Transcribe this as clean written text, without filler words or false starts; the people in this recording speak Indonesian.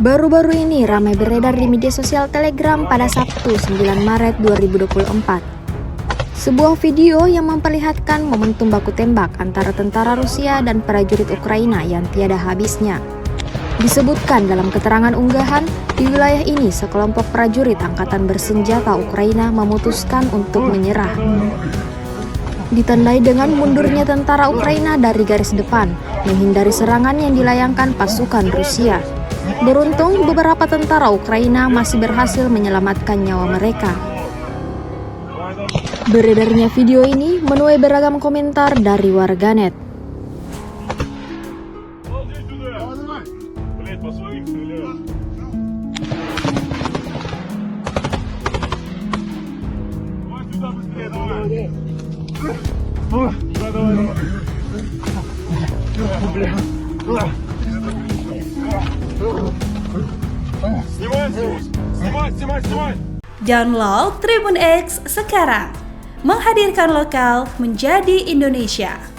Baru-baru ini ramai beredar di media sosial Telegram pada Sabtu 9 Maret 2024. Sebuah video yang memperlihatkan momentum baku tembak antara tentara Rusia dan prajurit Ukraina yang tiada habisnya. Disebutkan dalam keterangan unggahan, di wilayah ini sekelompok prajurit angkatan bersenjata Ukraina memutuskan untuk menyerah. Ditandai dengan mundurnya tentara Ukraina dari garis depan, menghindari serangan yang dilayangkan pasukan Rusia. Beruntung, beberapa tentara Ukraina masih berhasil menyelamatkan nyawa mereka. Beredarnya video ini menuai beragam komentar dari warganet. Download Tribun X sekarang, menghadirkan lokal menjadi Indonesia.